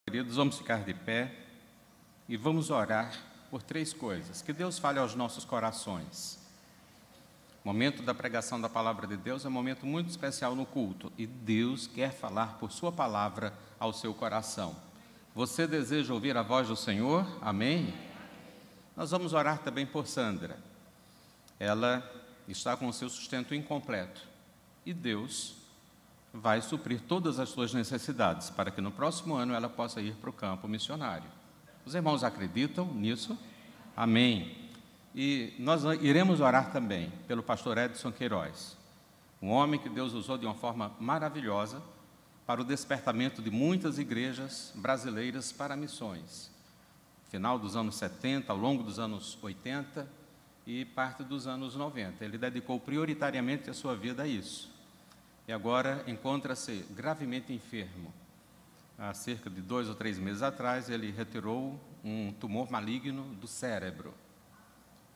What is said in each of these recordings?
Queridos, vamos ficar de pé e vamos orar por três coisas. Que Deus fale aos nossos corações. O momento da pregação da palavra de Deus é um momento muito especial no culto e Deus quer falar por sua palavra ao seu coração. Você deseja ouvir a voz do Senhor? Amém? Nós vamos orar também por Sandra. Ela está com o seu sustento incompleto e Deus vai suprir todas as suas necessidades, para que no próximo ano ela possa ir para o campo missionário. Os irmãos acreditam nisso? Amém. E nós iremos orar também pelo pastor Edson Queiroz, um homem que Deus usou de uma forma maravilhosa para o despertamento de muitas igrejas brasileiras para missões. Final dos anos 70, ao longo dos anos 80 e parte dos anos 90. Ele dedicou prioritariamente a sua vida a isso. E agora encontra-se gravemente enfermo. Há cerca de 2 ou 3 meses atrás, ele retirou um tumor maligno do cérebro.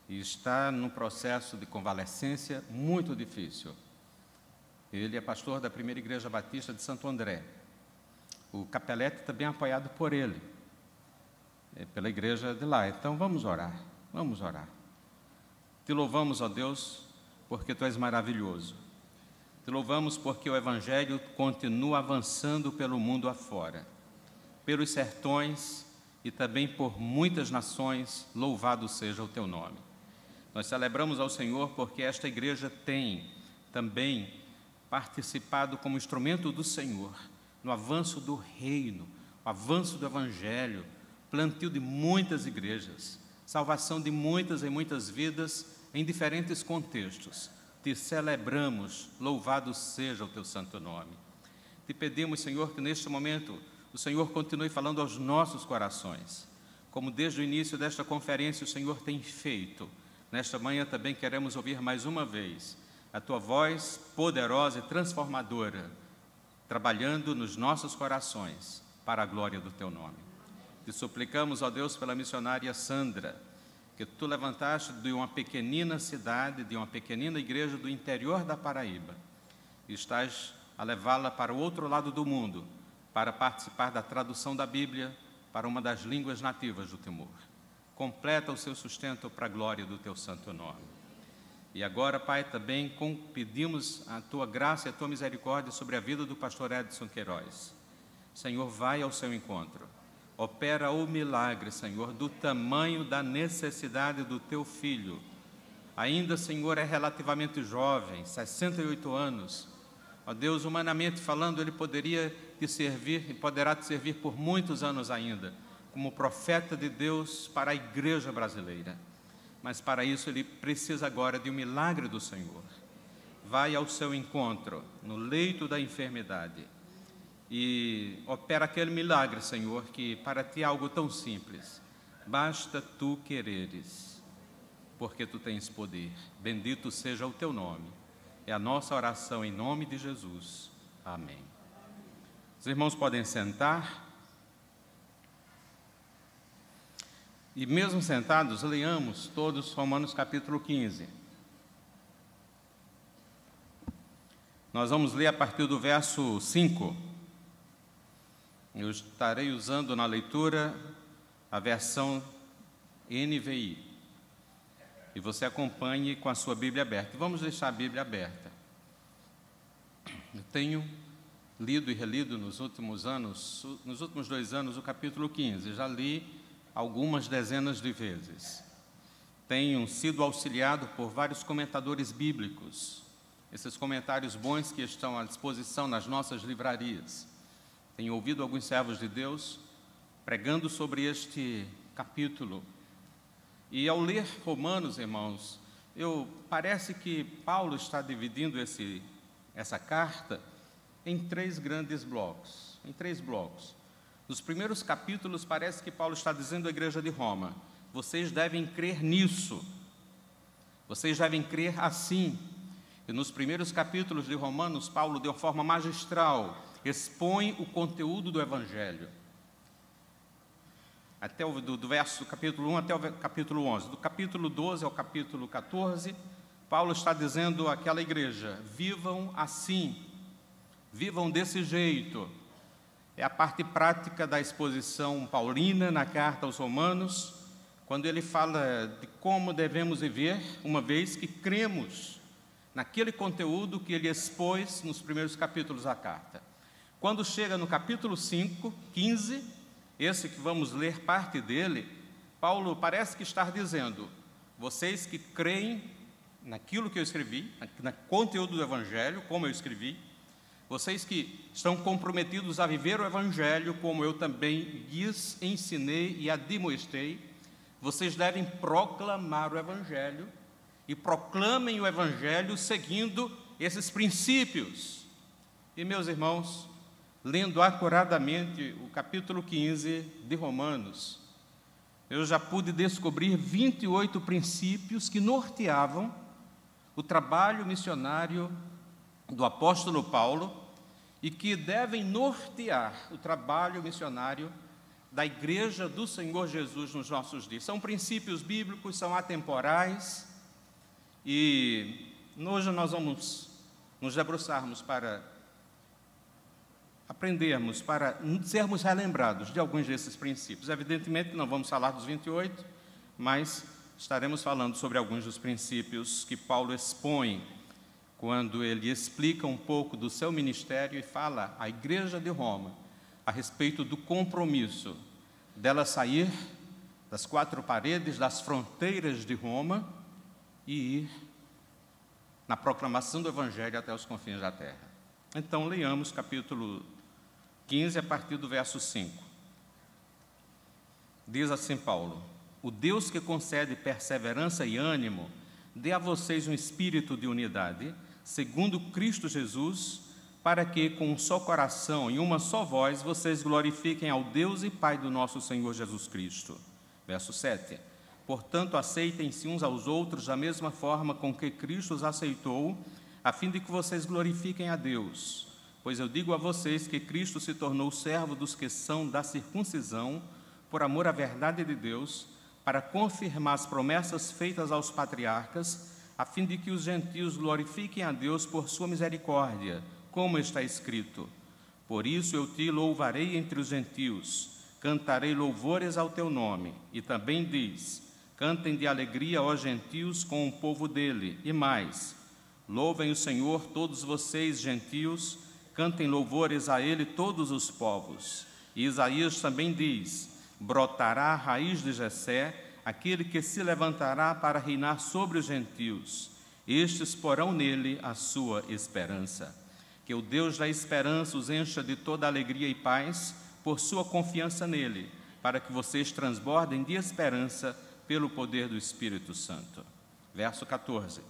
E está num processo de convalescência muito difícil. Ele é pastor da Primeira Igreja Batista de Santo André. O capelete também é apoiado por ele, pela igreja de lá. Então vamos orar, vamos orar. Te louvamos, ó Deus, porque Tu és maravilhoso. Te louvamos porque o Evangelho continua avançando pelo mundo afora, pelos sertões e também por muitas nações, louvado seja o Teu nome. Nós celebramos ao Senhor porque esta igreja tem também participado como instrumento do Senhor no avanço do reino, o avanço do Evangelho, plantio de muitas igrejas, salvação de muitas e muitas vidas em diferentes contextos. Te celebramos, louvado seja o Teu santo nome. Te pedimos, Senhor, que neste momento o Senhor continue falando aos nossos corações, como desde o início desta conferência o Senhor tem feito. Nesta manhã também queremos ouvir mais uma vez a Tua voz poderosa e transformadora, trabalhando nos nossos corações para a glória do Teu nome. Te suplicamos, ó Deus, pela missionária Sandra, que Tu levantaste de uma pequenina cidade, de uma pequenina igreja do interior da Paraíba, e estás a levá-la para o outro lado do mundo, para participar da tradução da Bíblia para uma das línguas nativas do Timor. Completa o seu sustento para a glória do Teu santo nome. E agora, Pai, também pedimos a Tua graça e a Tua misericórdia sobre a vida do pastor Edson Queiroz. Senhor, vai ao seu encontro. Opera o milagre, Senhor, do tamanho da necessidade do Teu filho. Ainda, Senhor, é relativamente jovem, 68 anos. Ó Deus, humanamente falando, ele poderia te servir e poderá te servir por muitos anos ainda, como profeta de Deus para a igreja brasileira. Mas para isso ele precisa agora de um milagre do Senhor. Vai ao seu encontro, no leito da enfermidade, e opera aquele milagre, Senhor, que para Ti é algo tão simples. Basta Tu quereres, porque Tu tens poder. Bendito seja o Teu nome. É a nossa oração em nome de Jesus. Amém. Os irmãos podem sentar. E mesmo sentados, leamos todos Romanos capítulo 15. Nós vamos ler a partir do verso 5. Eu estarei usando na leitura a versão NVI. E você acompanhe com a sua Bíblia aberta. Vamos deixar a Bíblia aberta. Eu tenho lido e relido nos últimos 2 anos, o capítulo 15. Já li algumas dezenas de vezes. Tenho sido auxiliado por vários comentadores bíblicos. Esses comentários bons que estão à disposição nas nossas livrarias. Tenho ouvido alguns servos de Deus pregando sobre este capítulo. E ao ler Romanos, irmãos, parece que Paulo está dividindo essa carta em 3 grandes blocos. Em 3 blocos. Nos primeiros capítulos parece que Paulo está dizendo à igreja de Roma: vocês devem crer nisso. Vocês devem crer assim. E nos primeiros capítulos de Romanos, Paulo, de uma forma magistral, expõe o conteúdo do Evangelho. Até do verso do capítulo 1 até o capítulo 11. Do capítulo 12 ao capítulo 14, Paulo está dizendo àquela igreja: vivam assim, vivam desse jeito. É a parte prática da exposição paulina na carta aos Romanos, quando ele fala de como devemos viver, uma vez que cremos naquele conteúdo que ele expôs nos primeiros capítulos da carta. Quando chega no capítulo 5, 15, esse que vamos ler parte dele, Paulo parece que está dizendo: vocês que creem naquilo que eu escrevi, no conteúdo do Evangelho, como eu escrevi, vocês que estão comprometidos a viver o Evangelho, como eu também lhes ensinei e admoestei, vocês devem proclamar o Evangelho e proclamem o Evangelho seguindo esses princípios. E, meus irmãos, lendo acuradamente o capítulo 15 de Romanos, eu já pude descobrir 28 princípios que norteavam o trabalho missionário do apóstolo Paulo e que devem nortear o trabalho missionário da Igreja do Senhor Jesus nos nossos dias. São princípios bíblicos, são atemporais, e hoje nós vamos nos debruçarmos para aprendermos, para sermos relembrados de alguns desses princípios. Evidentemente que não vamos falar dos 28, mas estaremos falando sobre alguns dos princípios que Paulo expõe quando ele explica um pouco do seu ministério e fala à Igreja de Roma a respeito do compromisso dela sair das quatro paredes, das fronteiras de Roma e ir na proclamação do Evangelho até os confins da terra. Então, leiamos capítulo 15, a partir do verso 5. Diz assim Paulo: o Deus que concede perseverança e ânimo, dê a vocês um espírito de unidade, segundo Cristo Jesus, para que, com um só coração e uma só voz, vocês glorifiquem ao Deus e Pai do nosso Senhor Jesus Cristo. Verso 7. Portanto, aceitem-se uns aos outros da mesma forma com que Cristo os aceitou, a fim de que vocês glorifiquem a Deus. Pois eu digo a vocês que Cristo se tornou servo dos que são da circuncisão, por amor à verdade de Deus, para confirmar as promessas feitas aos patriarcas, a fim de que os gentios glorifiquem a Deus por sua misericórdia, como está escrito: por isso eu te louvarei entre os gentios, cantarei louvores ao teu nome. E também diz: cantem de alegria, ó gentios, com o povo dele. E mais: louvem o Senhor todos vocês, gentios, cantem louvores a ele todos os povos. E Isaías também diz: brotará a raiz de Jessé, aquele que se levantará para reinar sobre os gentios. Estes porão nele a sua esperança. Que o Deus da esperança os encha de toda alegria e paz por sua confiança nele, para que vocês transbordem de esperança pelo poder do Espírito Santo. Verso 14.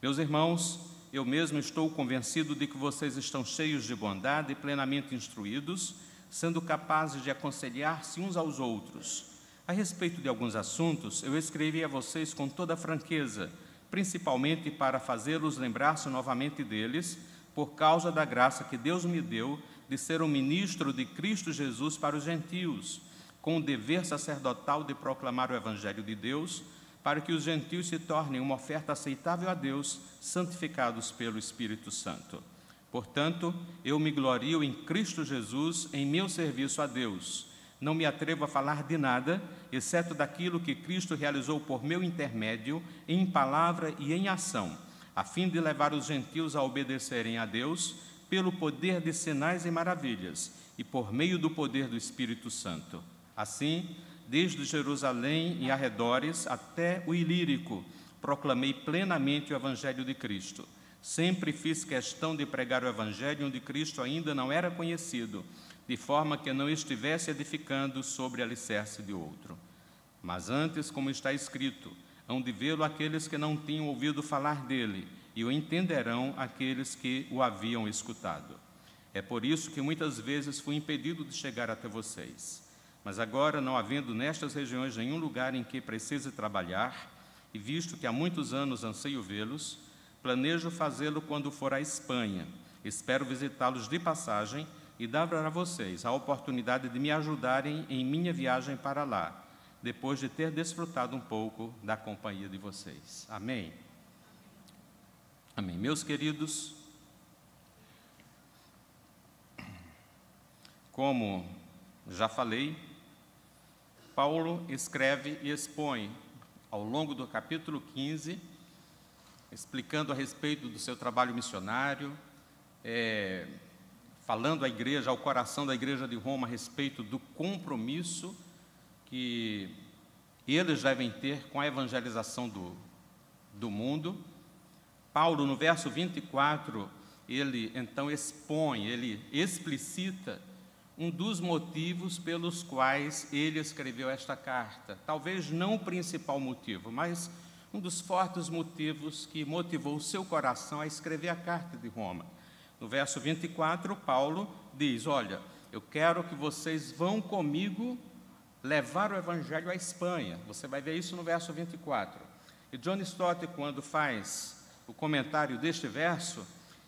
Meus irmãos, eu mesmo estou convencido de que vocês estão cheios de bondade e plenamente instruídos, sendo capazes de aconselhar-se uns aos outros. A respeito de alguns assuntos, eu escrevi a vocês com toda franqueza, principalmente para fazê-los lembrar-se novamente deles, por causa da graça que Deus me deu de ser um ministro de Cristo Jesus para os gentios, com o dever sacerdotal de proclamar o Evangelho de Deus, para que os gentios se tornem uma oferta aceitável a Deus, santificados pelo Espírito Santo. Portanto, eu me glorio em Cristo Jesus, em meu serviço a Deus. Não me atrevo a falar de nada, exceto daquilo que Cristo realizou por meu intermédio, em palavra e em ação, a fim de levar os gentios a obedecerem a Deus, pelo poder de sinais e maravilhas, e por meio do poder do Espírito Santo. Assim, desde Jerusalém e arredores até o Ilírico, proclamei plenamente o Evangelho de Cristo. Sempre fiz questão de pregar o Evangelho onde Cristo ainda não era conhecido, de forma que não estivesse edificando sobre alicerce de outro. Mas antes, como está escrito, hão de vê-lo aqueles que não tinham ouvido falar dele, e o entenderão aqueles que o haviam escutado. É por isso que muitas vezes fui impedido de chegar até vocês. Mas agora, não havendo nestas regiões nenhum lugar em que precise trabalhar, e visto que há muitos anos anseio vê-los, planejo fazê-lo quando for à Espanha. Espero visitá-los de passagem e dar a vocês a oportunidade de me ajudarem em minha viagem para lá, depois de ter desfrutado um pouco da companhia de vocês. Amém? Amém. Meus queridos, Como já falei, Paulo escreve e expõe ao longo do capítulo 15, explicando a respeito do seu trabalho missionário, falando à igreja, ao coração da igreja de Roma, a respeito do compromisso que eles devem ter com a evangelização do mundo. Paulo, no verso 24, ele então expõe, ele explicita um dos motivos pelos quais ele escreveu esta carta. Talvez não o principal motivo, mas um dos fortes motivos que motivou o seu coração a escrever a carta de Roma. No verso 24, Paulo diz: olha, eu quero que vocês vão comigo levar o evangelho à Espanha. Você vai ver isso no verso 24. E John Stott, quando faz o comentário deste verso,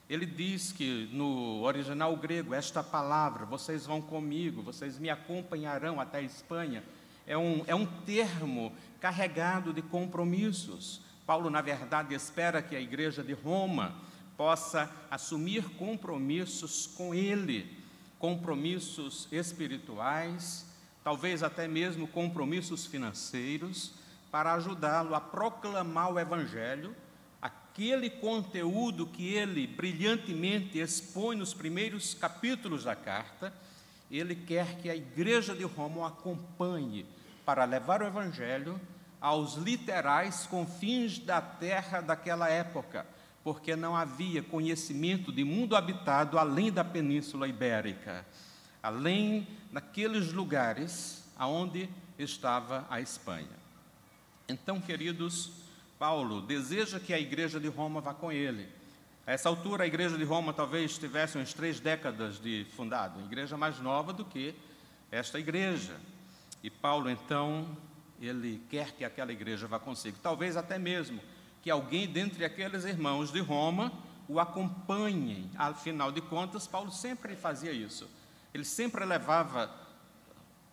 ele diz que no original grego, esta palavra, vocês vão comigo, vocês me acompanharão até a Espanha, é um termo carregado de compromissos. Paulo, na verdade, espera que a igreja de Roma possa assumir compromissos com ele, compromissos espirituais, talvez até mesmo compromissos financeiros, para ajudá-lo a proclamar o evangelho, aquele conteúdo que ele brilhantemente expõe nos primeiros capítulos da carta. Ele quer que a igreja de Roma o acompanhe para levar o evangelho aos literais confins da terra daquela época, porque não havia conhecimento de mundo habitado além da Península Ibérica, além daqueles lugares aonde estava a Espanha. Então, queridos, Paulo deseja que a igreja de Roma vá com ele. A essa altura, a igreja de Roma talvez tivesse umas 3 décadas de fundado, uma igreja mais nova do que esta igreja. E Paulo, então, ele quer que aquela igreja vá consigo. Talvez até mesmo que alguém dentre aqueles irmãos de Roma o acompanhe. Afinal de contas, Paulo sempre fazia isso. Ele sempre levava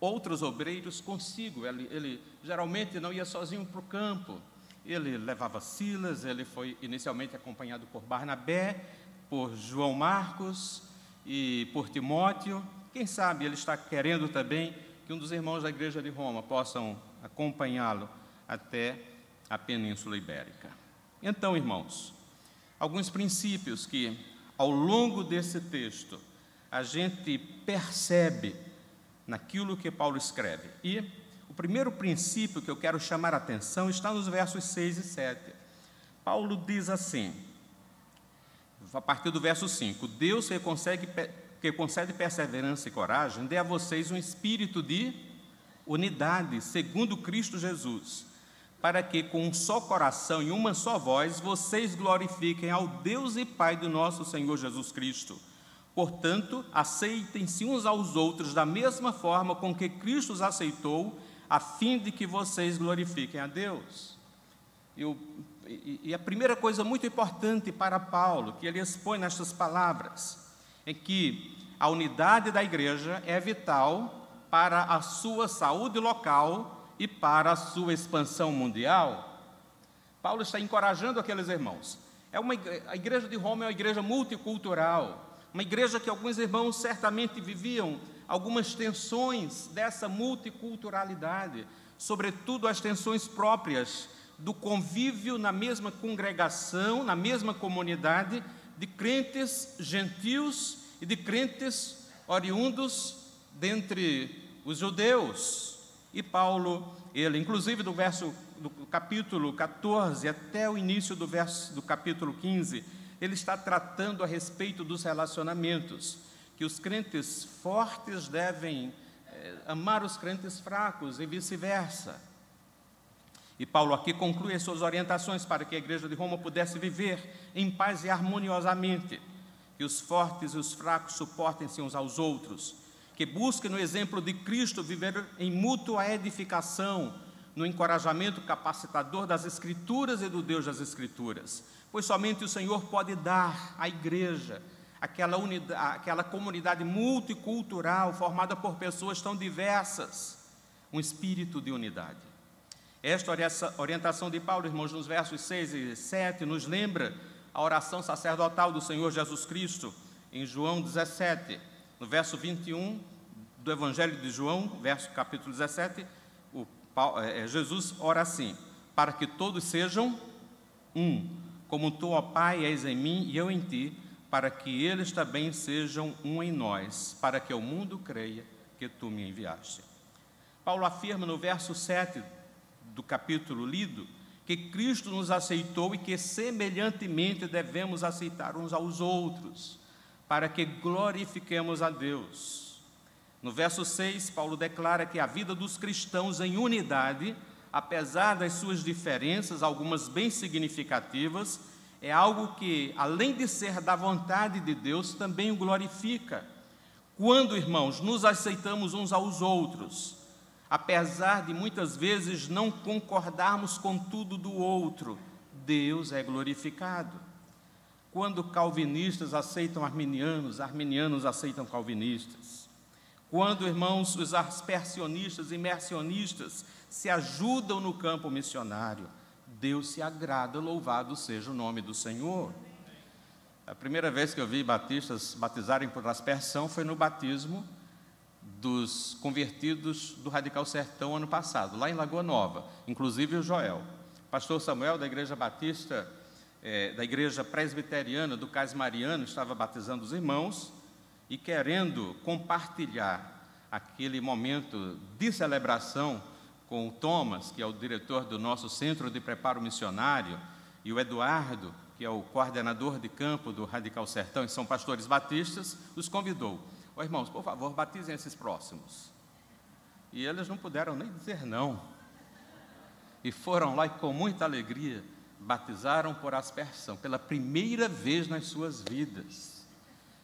outros obreiros consigo. Ele geralmente não ia sozinho para o campo. Ele levava Silas, ele foi inicialmente acompanhado por Barnabé, por João Marcos e por Timóteo. Quem sabe ele está querendo também que um dos irmãos da igreja de Roma possam acompanhá-lo até a Península Ibérica. Então, irmãos, alguns princípios que ao longo desse texto a gente percebe naquilo que Paulo escreve. E o primeiro princípio que eu quero chamar a atenção está nos versos 6 e 7. Paulo diz a partir do verso 5, Deus que concede perseverança e coragem, dê a vocês um espírito de unidade, segundo Cristo Jesus, para que com um só coração e uma só voz, vocês glorifiquem ao Deus e Pai do nosso Senhor Jesus Cristo. Portanto, aceitem-se uns aos outros da mesma forma com que Cristo os aceitou, a fim de que vocês glorifiquem a Deus. E a primeira coisa muito importante para Paulo, que ele expõe nestas palavras, é que a unidade da igreja é vital para a sua saúde local e para a sua expansão mundial. Paulo está encorajando aqueles irmãos. A igreja de Roma é uma igreja multicultural, uma igreja que alguns irmãos certamente viviam algumas tensões dessa multiculturalidade, sobretudo as tensões próprias do convívio na mesma congregação, na mesma comunidade, de crentes gentios e de crentes oriundos dentre os judeus. E Paulo, ele, inclusive do capítulo 14 até o início do capítulo 15, ele está tratando a respeito dos relacionamentos, que os crentes fortes devem amar os crentes fracos e vice-versa. E Paulo aqui conclui as suas orientações para que a igreja de Roma pudesse viver em paz e harmoniosamente, que os fortes e os fracos suportem-se uns aos outros, que busquem no exemplo de Cristo viver em mútua edificação, no encorajamento capacitador das Escrituras e do Deus das Escrituras, pois somente o Senhor pode dar à igreja aquela comunidade multicultural formada por pessoas tão diversas, um espírito de unidade. Esta orientação de Paulo, irmãos, nos versos 6 e 7, nos lembra a oração sacerdotal do Senhor Jesus Cristo, em João 17, no verso 21, do Evangelho de João, capítulo 17, Jesus ora assim: para que todos sejam um, como tu, ó Pai, és em mim e eu em ti, para que eles também sejam um em nós, para que o mundo creia que tu me enviaste. Paulo afirma no verso 7 do capítulo lido, que Cristo nos aceitou e que semelhantemente devemos aceitar uns aos outros, para que glorifiquemos a Deus. No verso 6, Paulo declara que a vida dos cristãos em unidade, apesar das suas diferenças, algumas bem significativas, é algo que, além de ser da vontade de Deus, também o glorifica. Quando, irmãos, nos aceitamos uns aos outros, apesar de muitas vezes não concordarmos com tudo do outro, Deus é glorificado. Quando calvinistas aceitam arminianos, arminianos aceitam calvinistas. Quando, irmãos, os aspersionistas e imersionistas se ajudam no campo missionário, Deus se agrada, louvado seja o nome do Senhor. A primeira vez que eu vi batistas batizarem por aspersão foi no batismo dos convertidos do Radical Sertão ano passado, lá em Lagoa Nova, inclusive o Joel. Pastor Samuel, da Igreja Batista, da Igreja Presbiteriana do Cais Mariano, estava batizando os irmãos e querendo compartilhar aquele momento de celebração com o Thomas, que é o diretor do nosso Centro de Preparo Missionário, e o Eduardo, que é o coordenador de campo do Radical Sertão, e são pastores batistas, os convidou. Ó, irmãos, por favor, batizem esses próximos. E eles não puderam nem dizer não. E foram lá e, com muita alegria, batizaram por aspersão, pela primeira vez nas suas vidas.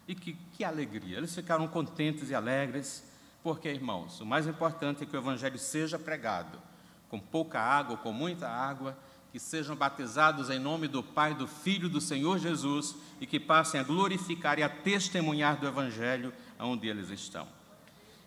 E que alegria! Eles ficaram contentes e alegres, porque, irmãos, o mais importante é que o Evangelho seja pregado, com pouca água, com muita água, que sejam batizados em nome do Pai, do Filho e do Senhor Jesus, e que passem a glorificar e a testemunhar do Evangelho onde eles estão.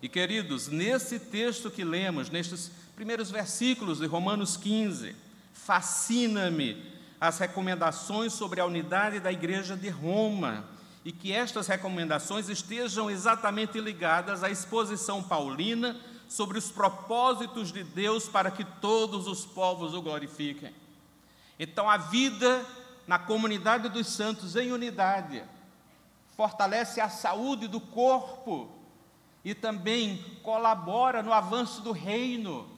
E, queridos, nesse texto que lemos, nestes primeiros versículos de Romanos 15, fascina-me as recomendações sobre a unidade da Igreja de Roma, e que estas recomendações estejam exatamente ligadas à exposição paulina sobre os propósitos de Deus para que todos os povos o glorifiquem. Então, a vida na comunidade dos santos em unidade fortalece a saúde do corpo e também colabora no avanço do reino.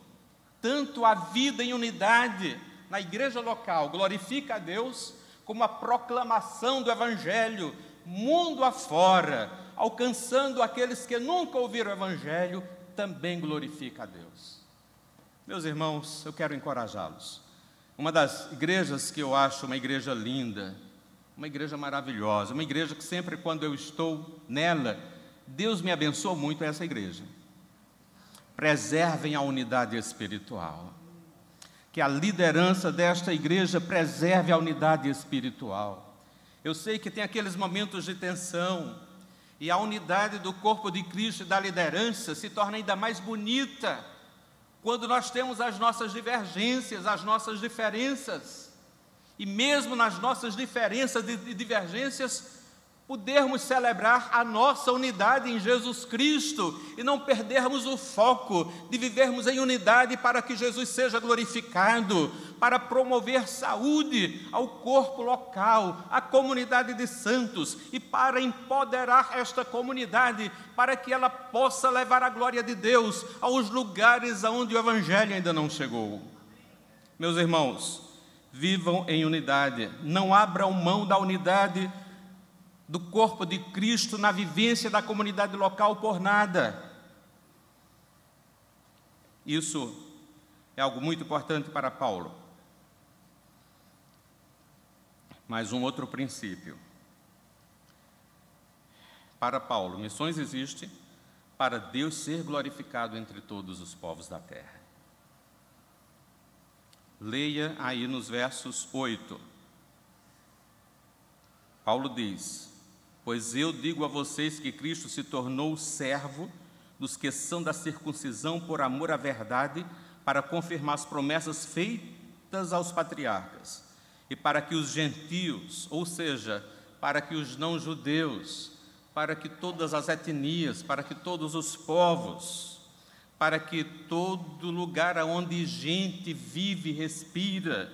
Tanto a vida em unidade na igreja local glorifica a Deus, como a proclamação do Evangelho mundo afora, alcançando aqueles que nunca ouviram o Evangelho, também glorifica a Deus. Meus irmãos, eu quero encorajá-los. Uma das igrejas que eu acho uma igreja linda, uma igreja maravilhosa, uma igreja que sempre quando eu estou nela, Deus me abençoa muito, é essa igreja. Preservem a unidade espiritual. Que a liderança desta igreja preserve a unidade espiritual. Eu sei que tem aqueles momentos de tensão, e a unidade do corpo de Cristo e da liderança se torna ainda mais bonita quando nós temos as nossas divergências, as nossas diferenças. E mesmo nas nossas diferenças e divergências, podermos celebrar a nossa unidade em Jesus Cristo e não perdermos o foco de vivermos em unidade para que Jesus seja glorificado, para promover saúde ao corpo local, à comunidade de santos e para empoderar esta comunidade para que ela possa levar a glória de Deus aos lugares aonde o Evangelho ainda não chegou. Meus irmãos, vivam em unidade, não abram mão da unidade do corpo de Cristo na vivência da comunidade local por nada. Isso é algo muito importante para Paulo. Mas um outro princípio. Para Paulo, missões existem para Deus ser glorificado entre todos os povos da terra. Leia aí nos versos 8. Paulo diz: pois eu digo a vocês que Cristo se tornou servo dos que são da circuncisão por amor à verdade, para confirmar as promessas feitas aos patriarcas, e para que os gentios, ou seja, para que os não-judeus, para que todas as etnias, para que todos os povos, para que todo lugar onde gente vive e respira,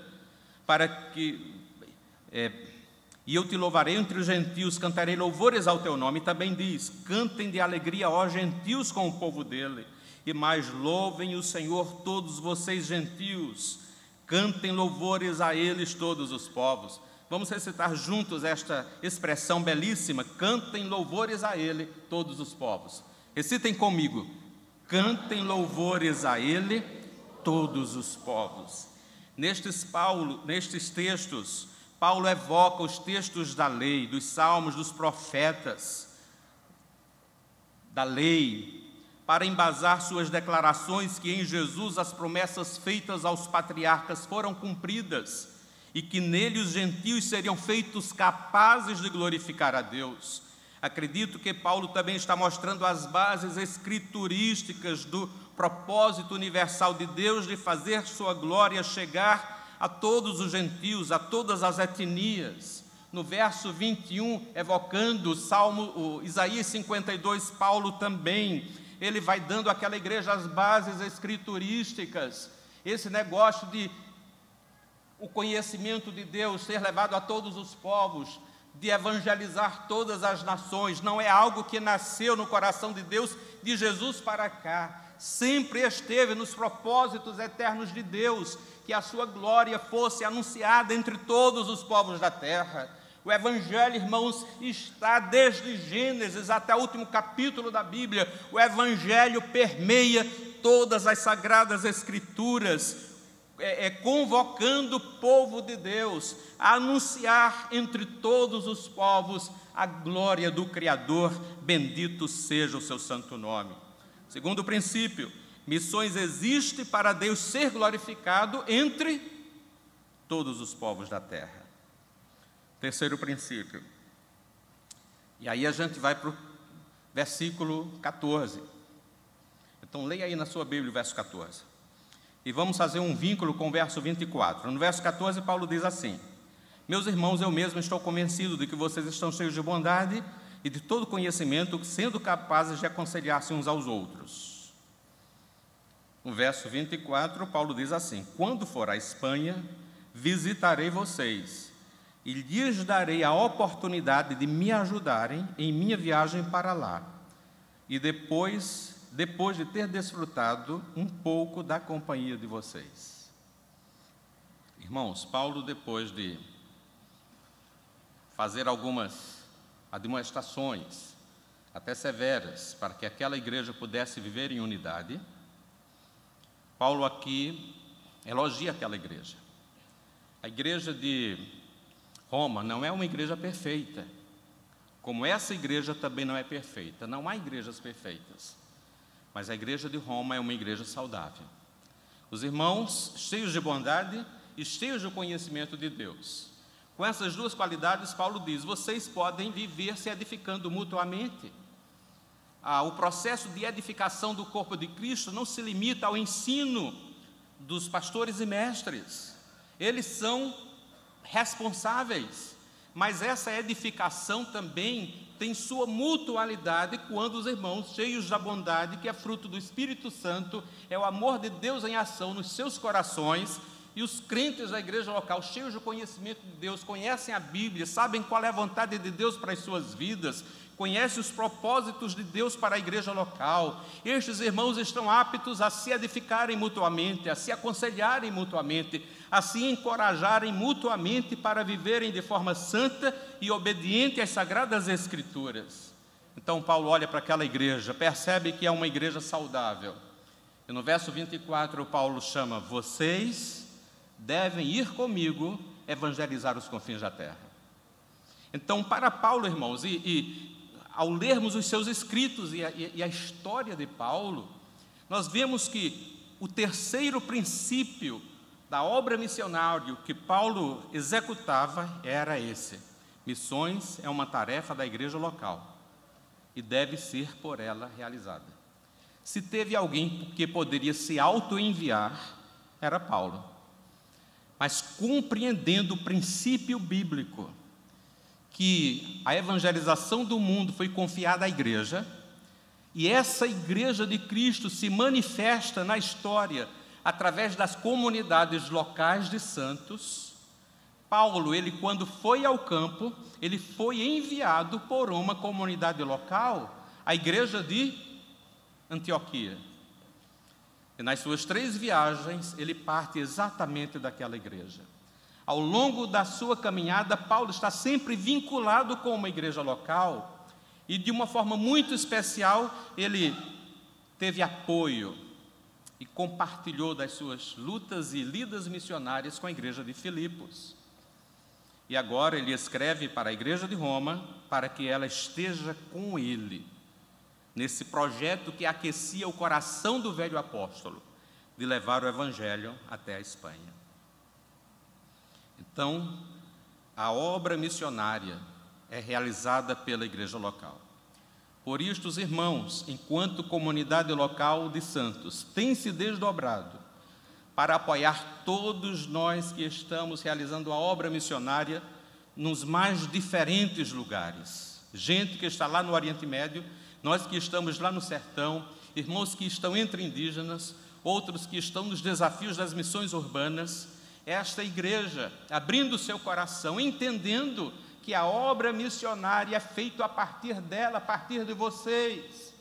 para que... E eu te louvarei entre os gentios, cantarei louvores ao teu nome. E também diz, cantem de alegria, ó gentios, com o povo dele. E mais, louvem o Senhor todos vocês gentios, cantem louvores a eles todos os povos. Vamos recitar juntos esta expressão belíssima, cantem louvores a ele todos os povos. Recitem comigo, cantem louvores a ele todos os povos. Nestes textos, Paulo evoca os textos da lei, dos salmos, dos profetas, da lei, para embasar suas declarações que em Jesus as promessas feitas aos patriarcas foram cumpridas e que nele os gentios seriam feitos capazes de glorificar a Deus. Acredito que Paulo também está mostrando as bases escriturísticas do propósito universal de Deus de fazer sua glória chegar a todos os gentios, a todas as etnias. No verso 21, evocando o Isaías 52, Paulo também, ele vai dando àquela igreja as bases escriturísticas, esse negócio de o conhecimento de Deus ser levado a todos os povos, de evangelizar todas as nações, não é algo que nasceu no coração de Deus de Jesus para cá, sempre esteve nos propósitos eternos de Deus, que a sua glória fosse anunciada entre todos os povos da terra. O Evangelho, irmãos, está desde Gênesis até o último capítulo da Bíblia. O Evangelho permeia todas as Sagradas Escrituras, convocando o povo de Deus a anunciar entre todos os povos a glória do Criador, bendito seja o seu santo nome. Segundo princípio, missões existem para Deus ser glorificado entre todos os povos da terra. Terceiro princípio, e aí a gente vai para o versículo 14. Então leia aí na sua Bíblia o verso 14. E vamos fazer um vínculo com o verso 24. No verso 14, Paulo diz assim: meus irmãos, eu mesmo estou convencido de que vocês estão cheios de bondade e de todo conhecimento, sendo capazes de aconselhar-se uns aos outros. No verso 24, Paulo diz assim: quando for à Espanha, visitarei vocês e lhes darei a oportunidade de me ajudarem em minha viagem para lá. E depois de ter desfrutado um pouco da companhia de vocês. Irmãos, Paulo, depois de fazer algumas admoestações, até severas, para que aquela igreja pudesse viver em unidade, Paulo aqui elogia aquela igreja. A igreja de Roma não é uma igreja perfeita, como essa igreja também não é perfeita. Não há igrejas perfeitas, mas a igreja de Roma é uma igreja saudável. Os irmãos cheios de bondade e cheios do conhecimento de Deus. Com essas duas qualidades, Paulo diz: vocês podem viver se edificando mutuamente. O processo de edificação do corpo de Cristo não se limita ao ensino dos pastores e mestres. Eles são responsáveis, mas essa edificação também tem sua mutualidade quando os irmãos cheios da bondade, que é fruto do Espírito Santo, é o amor de Deus em ação nos seus corações, e os crentes da igreja local, cheios do conhecimento de Deus, conhecem a Bíblia, sabem qual é a vontade de Deus para as suas vidas, conhecem os propósitos de Deus para a igreja local. Estes irmãos estão aptos a se edificarem mutuamente, a se aconselharem mutuamente, a se encorajarem mutuamente para viverem de forma santa e obediente às Sagradas Escrituras. Então Paulo olha para aquela igreja, percebe que é uma igreja saudável. E no verso 24 Paulo chama: vocês devem ir comigo evangelizar os confins da terra. Então, para Paulo, irmãos, ao lermos os seus escritos e a história de Paulo, nós vemos que o terceiro princípio da obra missionária que Paulo executava era esse: missões é uma tarefa da igreja local e deve ser por ela realizada. Se teve alguém que poderia se auto-enviar, era Paulo. Mas compreendendo o princípio bíblico, que a evangelização do mundo foi confiada à igreja, e essa igreja de Cristo se manifesta na história através das comunidades locais de santos. Paulo, ele quando foi ao campo, ele foi enviado por uma comunidade local, a igreja de Antioquia. E nas suas 3 viagens, ele parte exatamente daquela igreja. Ao longo da sua caminhada, Paulo está sempre vinculado com uma igreja local, e de uma forma muito especial, ele teve apoio e compartilhou das suas lutas e lidas missionárias com a igreja de Filipos. E agora ele escreve para a igreja de Roma, para que ela esteja com ele, nesse projeto que aquecia o coração do velho apóstolo, de levar o evangelho até a Espanha. Então, a obra missionária é realizada pela igreja local. Por isto, os irmãos, enquanto comunidade local de santos, têm se desdobrado para apoiar todos nós que estamos realizando a obra missionária nos mais diferentes lugares. Gente que está lá no Oriente Médio, nós que estamos lá no sertão, irmãos que estão entre indígenas, outros que estão nos desafios das missões urbanas. Esta igreja, abrindo seu coração, entendendo que a obra missionária é feita a partir dela, a partir de vocês.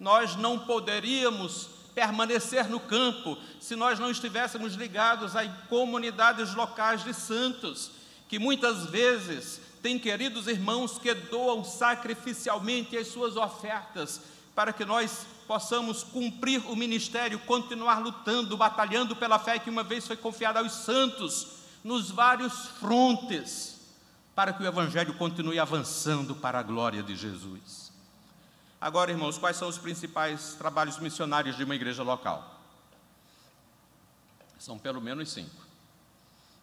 Nós não poderíamos permanecer no campo se nós não estivéssemos ligados a comunidades locais de santos, que muitas vezes têm queridos irmãos que doam sacrificialmente as suas ofertas, para que nós possamos cumprir o ministério, continuar lutando, batalhando pela fé que uma vez foi confiada aos santos, nos vários frontes, para que o evangelho continue avançando para a glória de Jesus. Agora, irmãos, quais são os principais trabalhos missionários de uma igreja local? São pelo menos 5.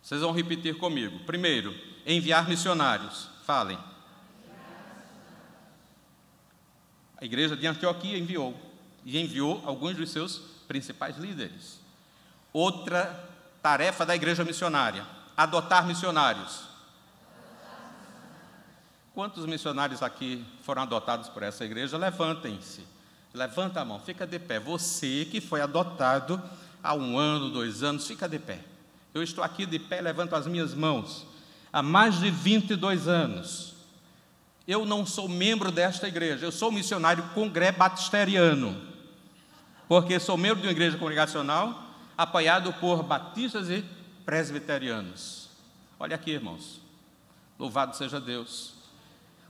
Vocês vão repetir comigo. Primeiro, enviar missionários. Falem. A igreja de Antioquia enviou, e enviou alguns dos seus principais líderes. Outra tarefa da igreja missionária: adotar missionários. Quantos missionários aqui foram adotados por essa igreja? Levantem-se. Levanta a mão, fica de pé. Você que foi adotado há 1 ano, 2 anos, fica de pé. Eu estou aqui de pé, levanto as minhas mãos. Há mais de 22 anos. Eu não sou membro desta igreja, eu sou missionário congrebatisteriano, porque sou membro de uma igreja congregacional, apoiado por batistas e presbiterianos. Olha aqui, irmãos. Louvado seja Deus.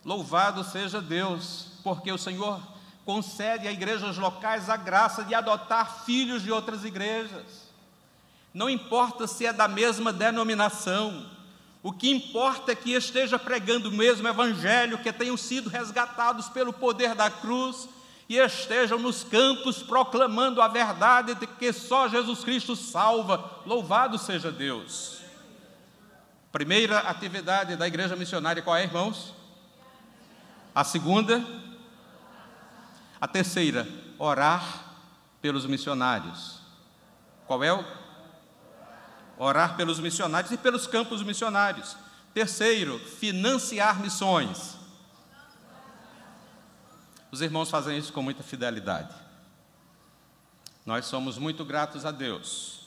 Louvado seja Deus, porque o Senhor concede a igrejas locais a graça de adotar filhos de outras igrejas. Não importa se é da mesma denominação, o que importa é que esteja pregando o mesmo evangelho, que tenham sido resgatados pelo poder da cruz e estejam nos campos proclamando a verdade de que só Jesus Cristo salva. Louvado seja Deus. Primeira atividade da igreja missionária, qual é, irmãos? A segunda? A terceira, orar pelos missionários. Qual é o? Orar pelos missionários e pelos campos missionários. Terceiro, financiar missões. Os irmãos fazem isso com muita fidelidade. Nós somos muito gratos a Deus.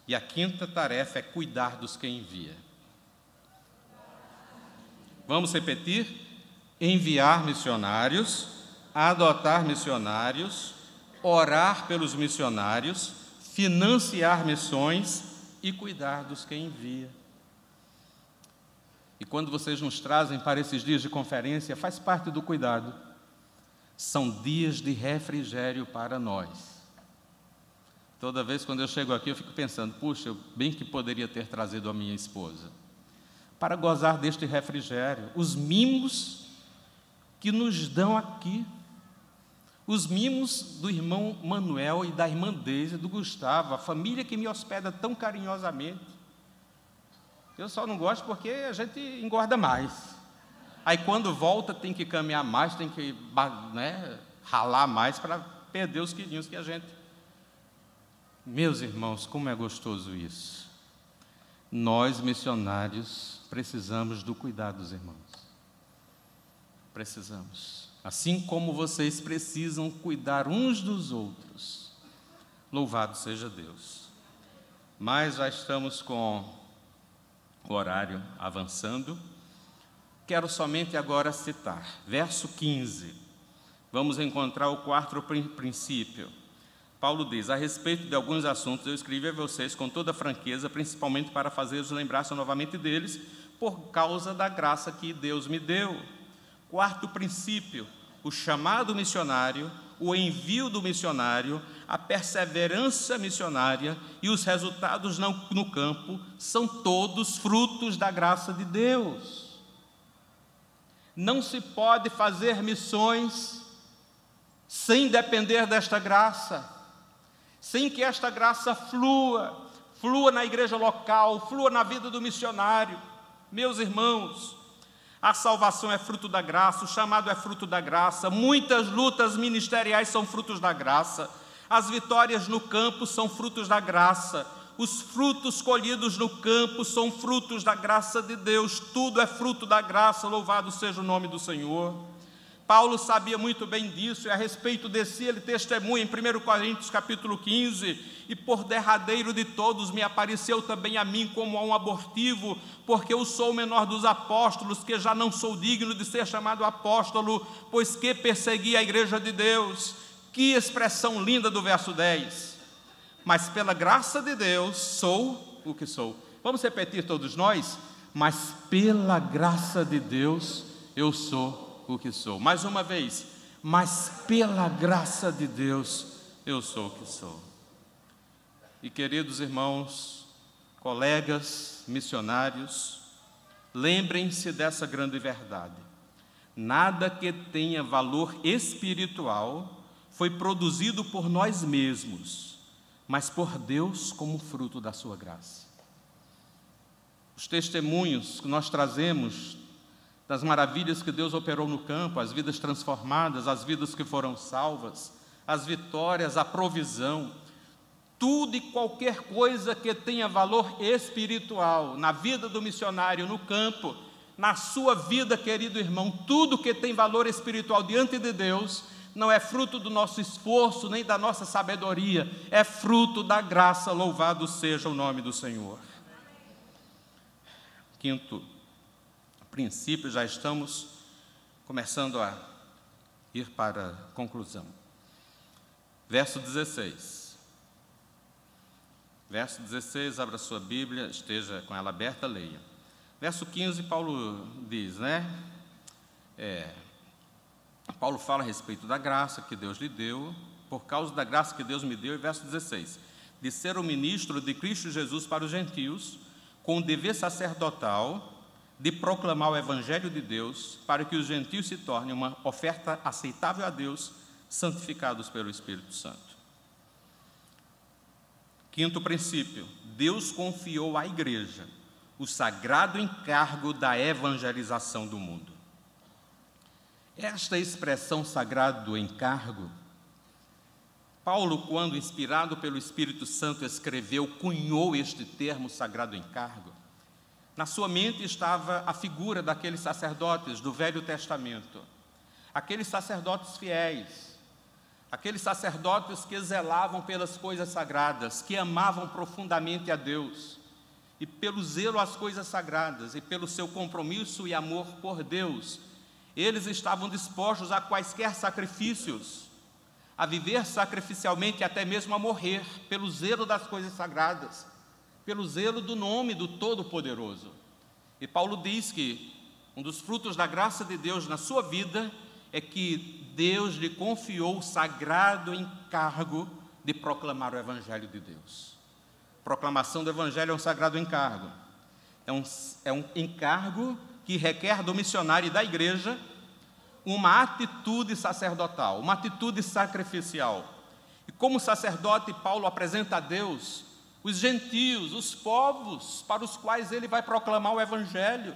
E a quinta tarefa é cuidar dos que envia. Vamos repetir? Enviar missionários, adotar missionários, orar pelos missionários, financiar missões e cuidar dos que envia. E quando vocês nos trazem para esses dias de conferência, faz parte do cuidado. São dias de refrigério para nós. Toda vez quando eu chego aqui, eu fico pensando, puxa, eu bem que poderia ter trazido a minha esposa para gozar deste refrigério. Os mimos que nos dão aqui, os mimos do irmão Manuel e da irmã Deise, do Gustavo, a família que me hospeda tão carinhosamente. Eu só não gosto porque a gente engorda mais. Aí quando volta tem que caminhar mais, tem que ralar mais para perder os quilinhos que a gente... Meus irmãos, como é gostoso isso. Nós, missionários, precisamos do cuidado dos irmãos. Precisamos. Assim como vocês precisam cuidar uns dos outros. Louvado seja Deus. Mas já estamos com o horário avançando. Quero somente agora citar, verso 15. Vamos encontrar o quarto princípio. Paulo diz: a respeito de alguns assuntos eu escrevi a vocês com toda franqueza, principalmente para fazer-os lembrar-se novamente deles, por causa da graça que Deus me deu. Quarto princípio: o chamado missionário, o envio do missionário, a perseverança missionária e os resultados no campo são todos frutos da graça de Deus. Não se pode fazer missões sem depender desta graça, sem que esta graça flua na igreja local, flua na vida do missionário. Meus irmãos, a salvação é fruto da graça, o chamado é fruto da graça, muitas lutas ministeriais são frutos da graça, as vitórias no campo são frutos da graça, os frutos colhidos no campo são frutos da graça de Deus, tudo é fruto da graça, louvado seja o nome do Senhor. Paulo sabia muito bem disso, e a respeito de si ele testemunha em 1 Coríntios capítulo 15, e por derradeiro de todos me apareceu também a mim como a um abortivo, porque eu sou o menor dos apóstolos, que já não sou digno de ser chamado apóstolo, pois que persegui a igreja de Deus. Que expressão linda do verso 10. Mas pela graça de Deus sou o que sou. Vamos repetir todos nós? Mas pela graça de Deus eu sou o que sou. Mais uma vez, mas pela graça de Deus eu sou o que sou. E queridos irmãos, colegas, missionários, lembrem-se dessa grande verdade: nada que tenha valor espiritual foi produzido por nós mesmos, mas por Deus como fruto da sua graça. Os testemunhos que nós trazemos das maravilhas que Deus operou no campo, as vidas transformadas, as vidas que foram salvas, as vitórias, a provisão, tudo e qualquer coisa que tenha valor espiritual na vida do missionário, no campo, na sua vida, querido irmão, tudo que tem valor espiritual diante de Deus, não é fruto do nosso esforço, nem da nossa sabedoria, é fruto da graça, louvado seja o nome do Senhor. Quinto princípio, já estamos começando a ir para a conclusão. Verso 16. Verso 16, abra sua Bíblia, esteja com ela aberta, leia. Verso 15, Paulo diz, Paulo fala a respeito da graça que Deus lhe deu, por causa da graça que Deus me deu, e verso 16, de ser o ministro de Cristo Jesus para os gentios, com o dever sacerdotal de proclamar o Evangelho de Deus, para que os gentios se tornem uma oferta aceitável a Deus, santificados pelo Espírito Santo. Quinto princípio, Deus confiou à igreja o sagrado encargo da evangelização do mundo. Esta expressão sagrado encargo, Paulo, quando inspirado pelo Espírito Santo escreveu, cunhou este termo sagrado encargo. Na sua mente estava a figura daqueles sacerdotes do Velho Testamento, aqueles sacerdotes fiéis, aqueles sacerdotes que zelavam pelas coisas sagradas, que amavam profundamente a Deus, e pelo zelo às coisas sagradas, e pelo seu compromisso e amor por Deus, eles estavam dispostos a quaisquer sacrifícios, a viver sacrificialmente, até mesmo a morrer, pelo zelo das coisas sagradas, pelo zelo do nome do Todo-Poderoso. E Paulo diz que um dos frutos da graça de Deus na sua vida é que Deus lhe confiou o sagrado encargo de proclamar o Evangelho de Deus. Proclamação do Evangelho é um sagrado encargo. É um encargo que requer do missionário e da igreja uma atitude sacerdotal, uma atitude sacrificial. E como sacerdote, Paulo apresenta a Deus os gentios, os povos para os quais ele vai proclamar o Evangelho.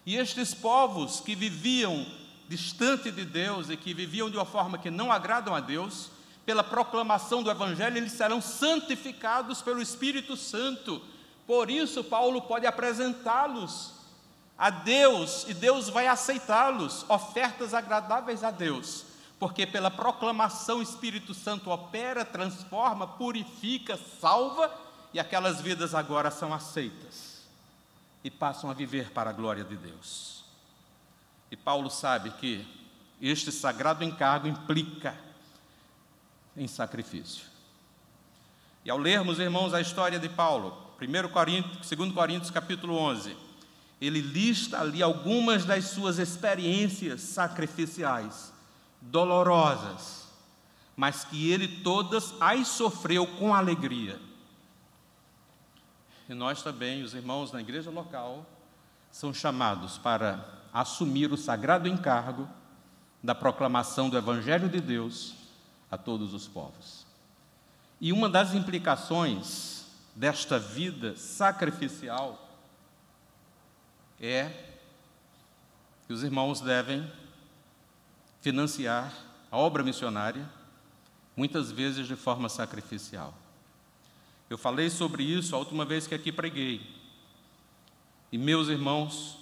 E estes povos que viviam distante de Deus e que viviam de uma forma que não agradam a Deus, pela proclamação do Evangelho, eles serão santificados pelo Espírito Santo, Por isso, Paulo pode apresentá-los a Deus, e Deus vai aceitá-los, ofertas agradáveis a Deus, porque pela proclamação o Espírito Santo opera, transforma, purifica, salva, e aquelas vidas agora são aceitas e passam a viver para a glória de Deus. E Paulo sabe que este sagrado encargo implica em sacrifício. E ao lermos, irmãos, a história de Paulo, 2 Coríntios capítulo 11, ele lista ali algumas das suas experiências sacrificiais, dolorosas, mas que ele todas as sofreu com alegria. E nós também, os irmãos na igreja local, são chamados para assumir o sagrado encargo da proclamação do Evangelho de Deus a todos os povos. E uma das implicações desta vida sacrificial é que os irmãos devem financiar a obra missionária, muitas vezes de forma sacrificial. Eu falei sobre isso a última vez que aqui preguei. E, meus irmãos,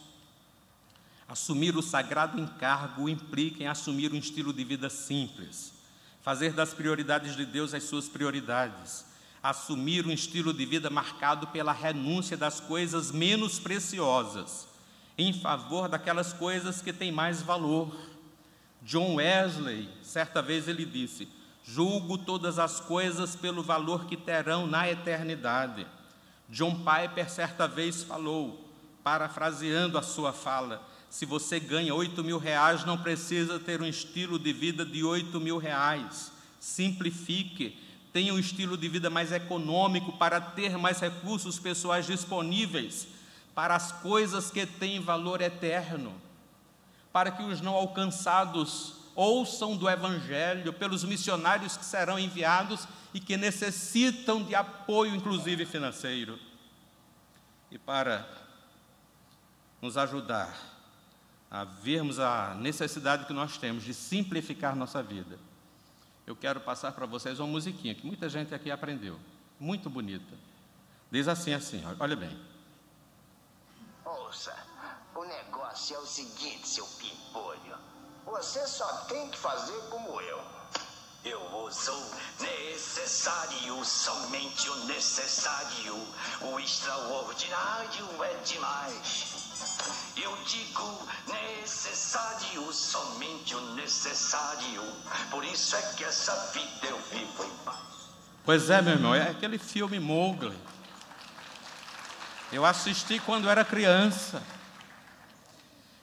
assumir o sagrado encargo implica em assumir um estilo de vida simples, fazer das prioridades de Deus as suas prioridades, assumir um estilo de vida marcado pela renúncia das coisas menos preciosas, em favor daquelas coisas que têm mais valor. John Wesley, certa vez ele disse: julgo todas as coisas pelo valor que terão na eternidade. John Piper, certa vez, falou, parafraseando a sua fala: se você ganha R$8.000, não precisa ter um estilo de vida de R$8.000. Simplifique, tenha um estilo de vida mais econômico para ter mais recursos pessoais disponíveis para as coisas que têm valor eterno, para que os não alcançados ouçam do Evangelho pelos missionários que serão enviados e que necessitam de apoio, inclusive financeiro. E para nos ajudar a vermos a necessidade que nós temos de simplificar nossa vida, eu quero passar para vocês uma musiquinha que muita gente aqui aprendeu, muito bonita. Diz assim, olha bem. Ouça, o negócio é o seguinte, seu pimpolho. Você só tem que fazer como eu. Eu uso necessário, somente o necessário. O extraordinário é demais. Eu digo necessário, somente o necessário. Por isso é que essa vida eu vivo em paz. Pois é, meu irmão, é aquele filme Mowgli. Eu assisti quando era criança.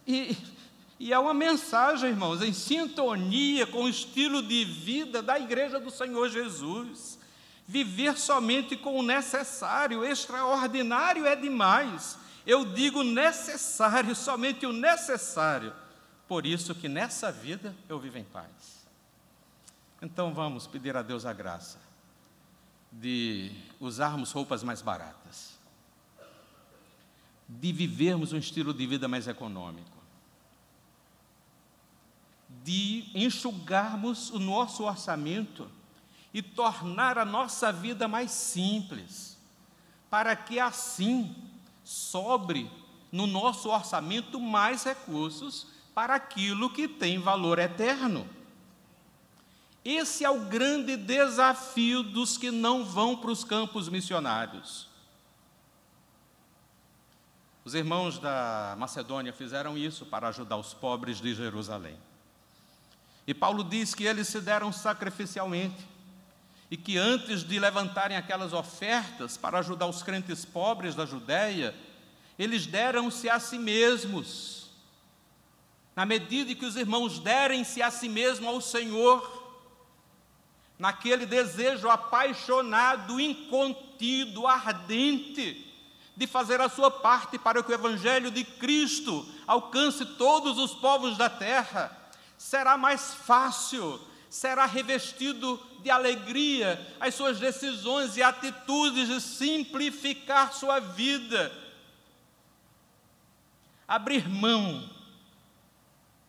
E é uma mensagem, irmãos, em sintonia com o estilo de vida da Igreja do Senhor Jesus. Viver somente com o necessário, extraordinário é demais. Eu digo necessário, somente o necessário. Por isso que nessa vida eu vivo em paz. Então vamos pedir a Deus a graça de usarmos roupas mais baratas, de vivermos um estilo de vida mais econômico, de enxugarmos o nosso orçamento e tornar a nossa vida mais simples, para que assim sobre no nosso orçamento mais recursos para aquilo que tem valor eterno. Esse é o grande desafio dos que não vão para os campos missionários. Os irmãos da Macedônia fizeram isso para ajudar os pobres de Jerusalém. E Paulo diz que eles se deram sacrificialmente e que antes de levantarem aquelas ofertas para ajudar os crentes pobres da Judéia, eles deram-se a si mesmos. Na medida em que os irmãos derem-se a si mesmos ao Senhor, naquele desejo apaixonado, incontido, ardente, de fazer a sua parte para que o Evangelho de Cristo alcance todos os povos da terra, será mais fácil, será revestido de alegria as suas decisões e atitudes de simplificar sua vida, abrir mão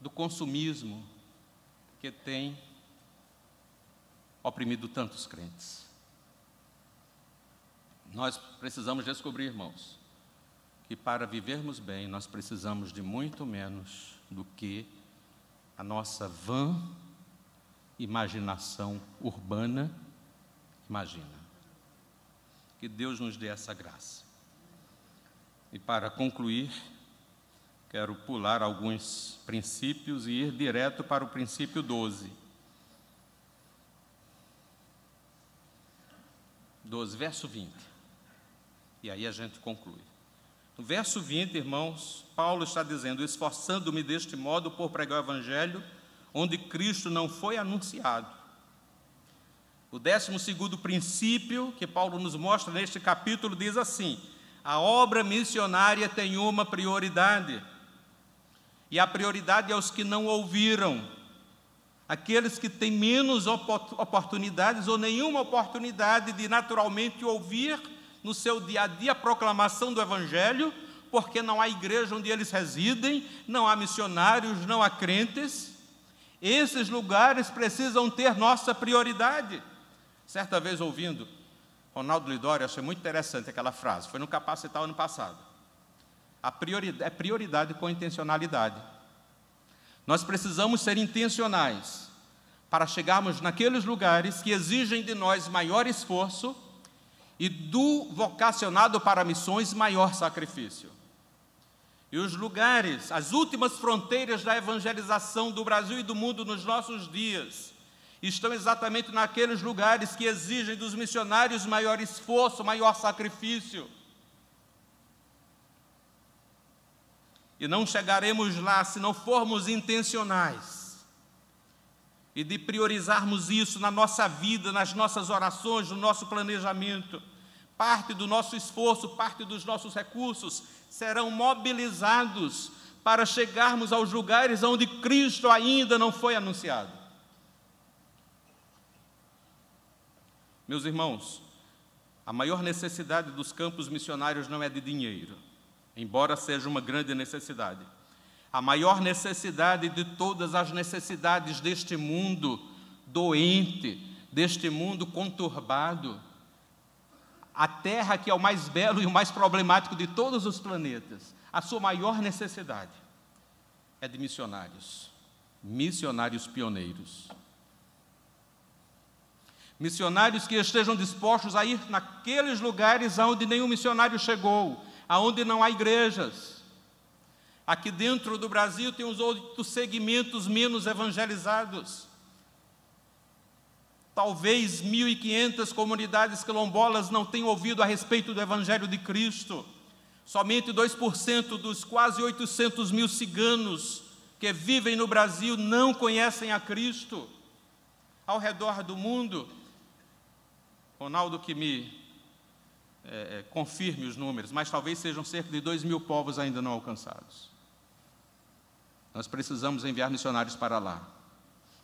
do consumismo que tem oprimido tantos crentes. Nós precisamos descobrir, irmãos, que para vivermos bem, nós precisamos de muito menos do que a nossa vã imaginação urbana imagina. Que Deus nos dê essa graça. E para concluir, quero pular alguns princípios e ir direto para o princípio 12. 12, verso 20. E aí a gente conclui. No verso 20, irmãos, Paulo está dizendo: esforçando-me deste modo por pregar o evangelho, onde Cristo não foi anunciado. O 12º princípio que Paulo nos mostra neste capítulo diz assim: a obra missionária tem uma prioridade, e a prioridade é os que não ouviram, aqueles que têm menos oportunidades ou nenhuma oportunidade de naturalmente ouvir no seu dia a dia a proclamação do evangelho, porque não há igreja onde eles residem, não há missionários, não há crentes. Esses lugares precisam ter nossa prioridade. Certa vez, ouvindo Ronaldo Lidório, achei muito interessante aquela frase, foi no Capacitar ano passado. É prioridade com intencionalidade. Nós precisamos ser intencionais para chegarmos naqueles lugares que exigem de nós maior esforço e do vocacionado para missões maior sacrifício. E os lugares, as últimas fronteiras da evangelização do Brasil e do mundo nos nossos dias, estão exatamente naqueles lugares que exigem dos missionários maior esforço, maior sacrifício. E não chegaremos lá se não formos intencionais e de priorizarmos isso na nossa vida, nas nossas orações, no nosso planejamento. Parte do nosso esforço, parte dos nossos recursos serão mobilizados para chegarmos aos lugares onde Cristo ainda não foi anunciado. Meus irmãos, a maior necessidade dos campos missionários não é de dinheiro, embora seja uma grande necessidade. A maior necessidade de todas as necessidades deste mundo doente, deste mundo conturbado, a Terra, que é o mais belo e o mais problemático de todos os planetas, a sua maior necessidade é de missionários, missionários pioneiros. Missionários que estejam dispostos a ir naqueles lugares onde nenhum missionário chegou, aonde não há igrejas. Aqui dentro do Brasil tem os outros segmentos menos evangelizados. Talvez 1.500 comunidades quilombolas não tenham ouvido a respeito do Evangelho de Cristo. Somente 2% dos quase 800 mil ciganos que vivem no Brasil não conhecem a Cristo. Ao redor do mundo, Ronaldo que me confirme os números, mas talvez sejam cerca de 2.000 povos ainda não alcançados. Nós precisamos enviar missionários para lá.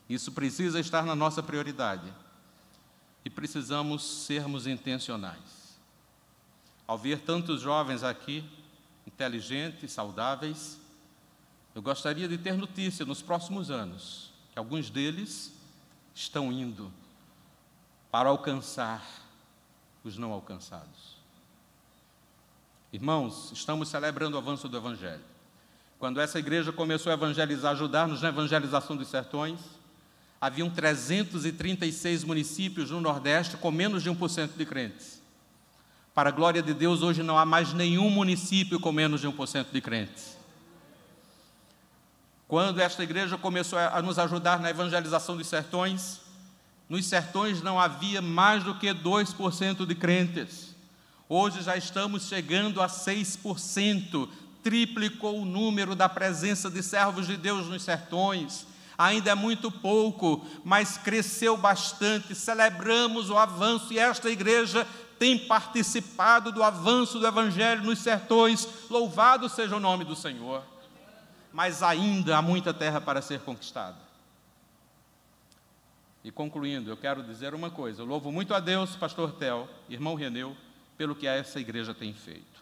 Isso precisa estar na nossa prioridade. E precisamos sermos intencionais. Ao ver tantos jovens aqui, inteligentes, saudáveis, eu gostaria de ter notícia nos próximos anos, que alguns deles estão indo para alcançar os não alcançados. Irmãos, estamos celebrando o avanço do Evangelho. Quando essa igreja começou a evangelizar, ajudar-nos na evangelização dos sertões, haviam 336 municípios no Nordeste com menos de 1% de crentes. Para a glória de Deus, hoje não há mais nenhum município com menos de 1% de crentes. Quando esta igreja começou a nos ajudar na evangelização dos sertões, nos sertões não havia mais do que 2% de crentes. Hoje já estamos chegando a 6%, triplicou o número da presença de servos de Deus nos sertões. Ainda é muito pouco, mas cresceu bastante. Celebramos o avanço e esta igreja tem participado do avanço do Evangelho nos sertões. Louvado seja o nome do Senhor. Mas ainda há muita terra para ser conquistada. E concluindo, eu quero dizer uma coisa. Eu louvo muito a Deus, pastor Theo, irmão Reneu, pelo que essa igreja tem feito.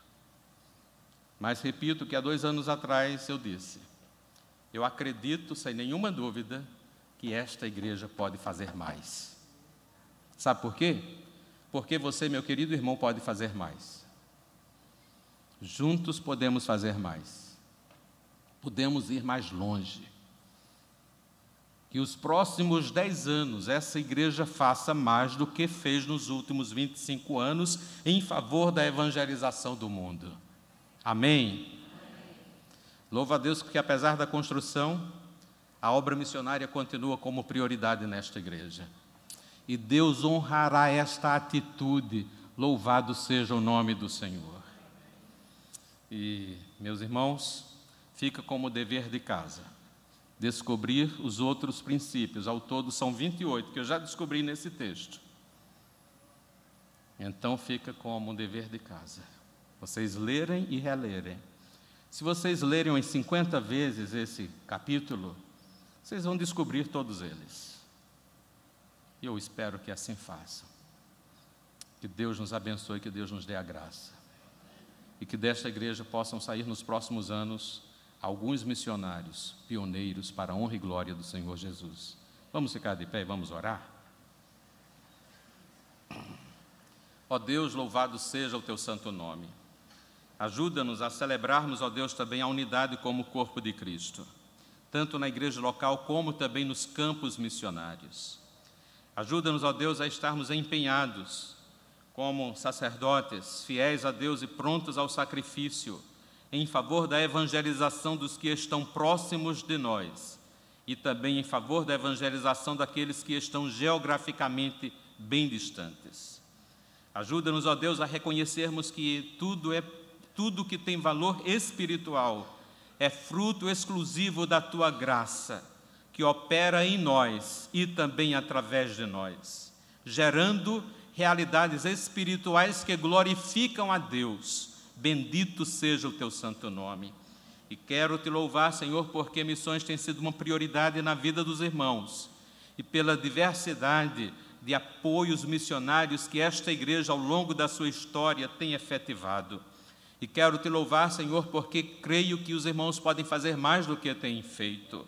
Mas repito que há 2 anos atrás eu disse: eu acredito, sem nenhuma dúvida, que esta igreja pode fazer mais. Sabe por quê? porque você, meu querido irmão, pode fazer mais. Juntos podemos fazer mais. Podemos ir mais longe. Que os próximos 10 anos essa igreja faça mais do que fez nos últimos 25 anos em favor da evangelização do mundo. Amém? Louva a Deus que, apesar da construção, a obra missionária continua como prioridade nesta igreja. E Deus honrará esta atitude. Louvado seja o nome do Senhor. E, meus irmãos, fica como dever de casa descobrir os outros princípios. Ao todo são 28, que eu já descobri nesse texto. Então fica como dever de casa. Vocês lerem e relerem. Se vocês lerem umas 50 vezes esse capítulo, vocês vão descobrir todos eles. E eu espero que assim façam. Que Deus nos abençoe, que Deus nos dê a graça. E que desta igreja possam sair nos próximos anos alguns missionários, pioneiros para a honra e glória do Senhor Jesus. Vamos ficar de pé e vamos orar? Ó Deus, louvado seja o teu santo nome. Ajuda-nos a celebrarmos, ó Deus, também a unidade como corpo de Cristo, tanto na igreja local como também nos campos missionários. Ajuda-nos, ó Deus, a estarmos empenhados como sacerdotes, fiéis a Deus e prontos ao sacrifício, em favor da evangelização dos que estão próximos de nós e também em favor da evangelização daqueles que estão geograficamente bem distantes. Ajuda-nos, ó Deus, a reconhecermos que tudo que tem valor espiritual é fruto exclusivo da Tua graça, que opera em nós e também através de nós, gerando realidades espirituais que glorificam a Deus. Bendito seja o teu santo nome. E quero te louvar, Senhor, porque missões têm sido uma prioridade na vida dos irmãos e pela diversidade de apoios missionários que esta igreja, ao longo da sua história, tem efetivado. E quero te louvar, Senhor, porque creio que os irmãos podem fazer mais do que têm feito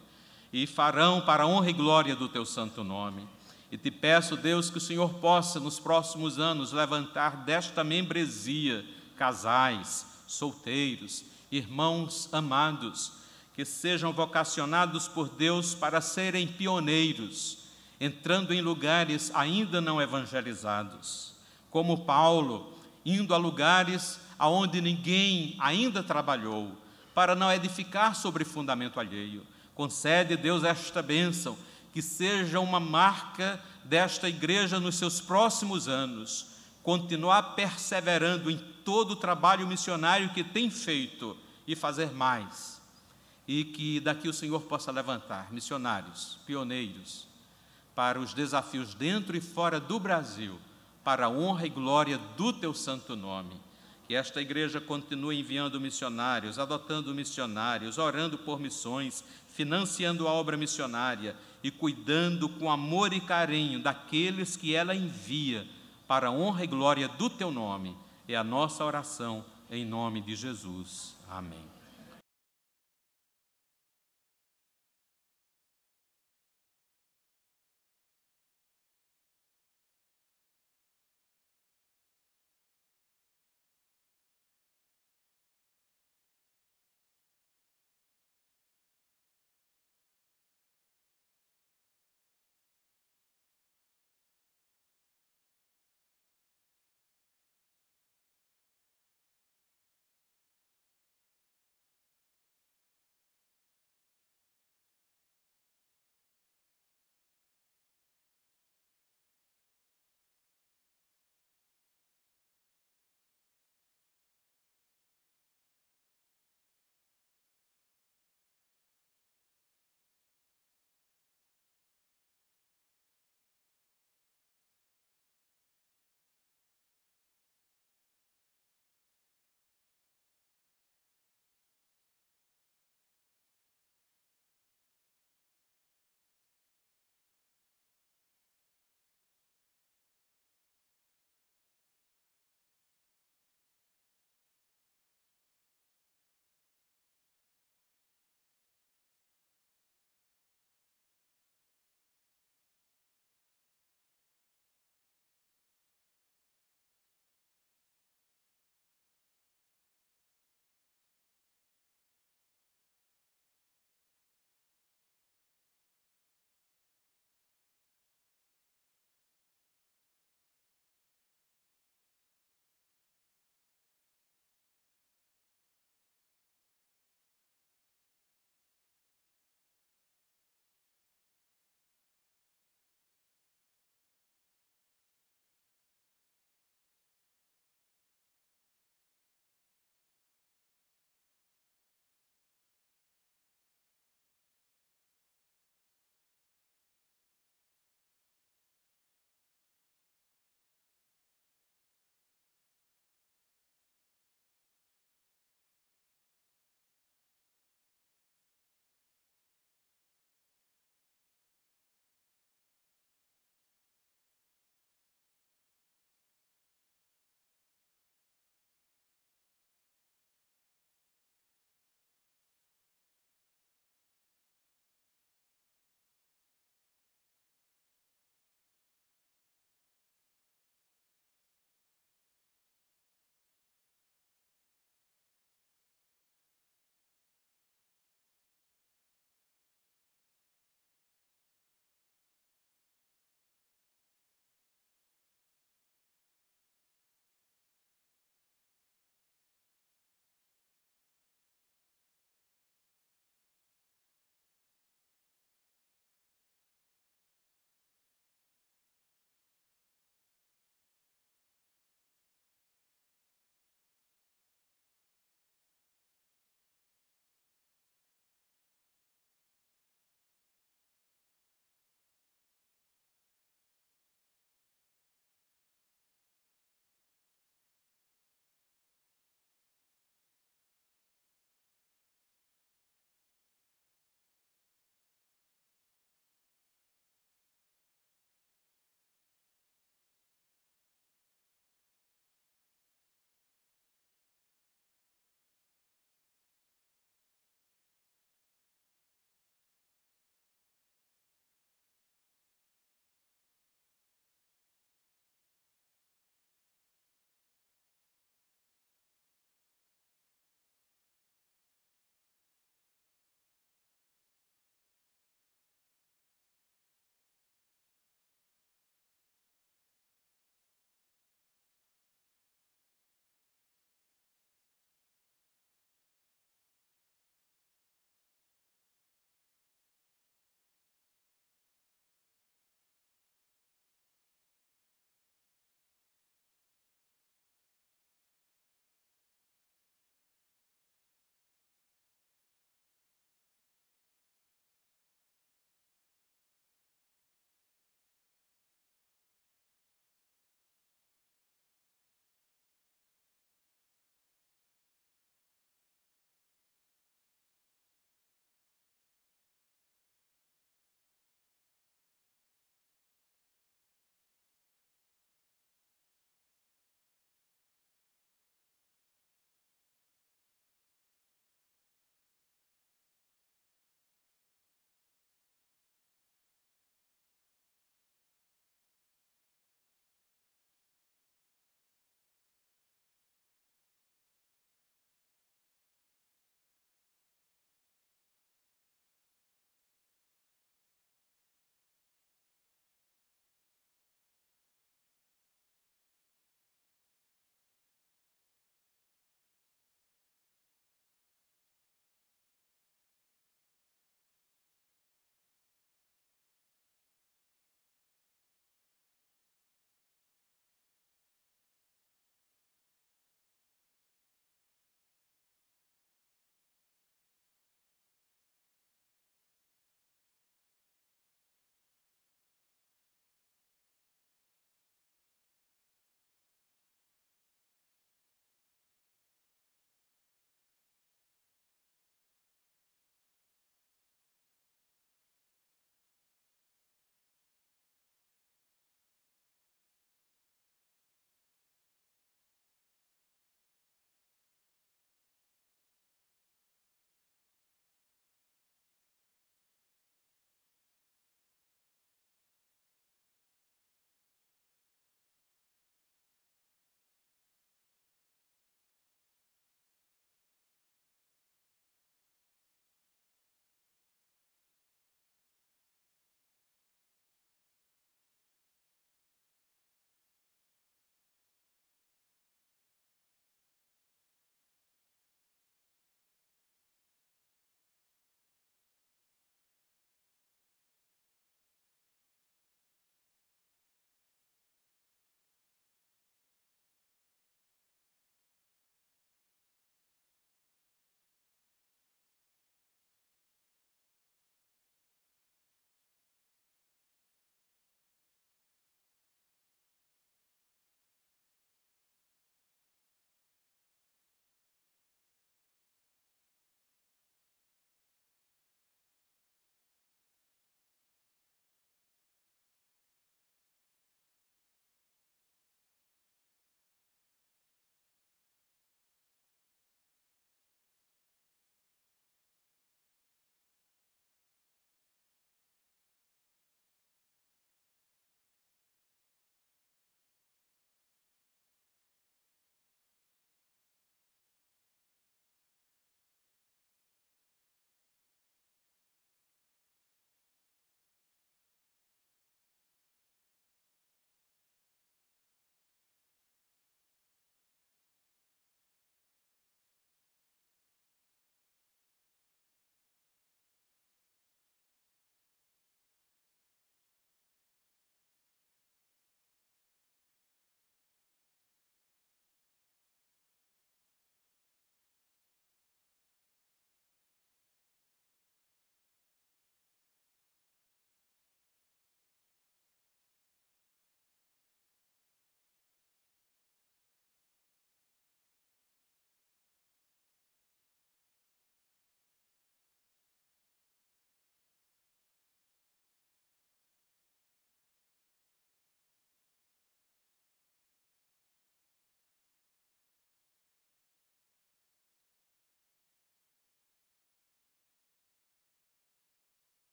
e farão para a honra e glória do teu santo nome. E te peço, Deus, que o Senhor possa, nos próximos anos, levantar desta membresia casais, solteiros, irmãos amados, que sejam vocacionados por Deus para serem pioneiros, entrando em lugares ainda não evangelizados, como Paulo, indo a lugares aonde ninguém ainda trabalhou, para não edificar sobre fundamento alheio. Concede, Deus, esta bênção, que seja uma marca desta igreja nos seus próximos anos, continuar perseverando em todo o trabalho missionário que tem feito e fazer mais. E que daqui o Senhor possa levantar missionários, pioneiros, para os desafios dentro e fora do Brasil, para a honra e glória do teu santo nome. Que esta igreja continue enviando missionários, adotando missionários, orando por missões, financiando a obra missionária e cuidando com amor e carinho daqueles que ela envia, para a honra e glória do teu nome. É a nossa oração em nome de Jesus. Amém.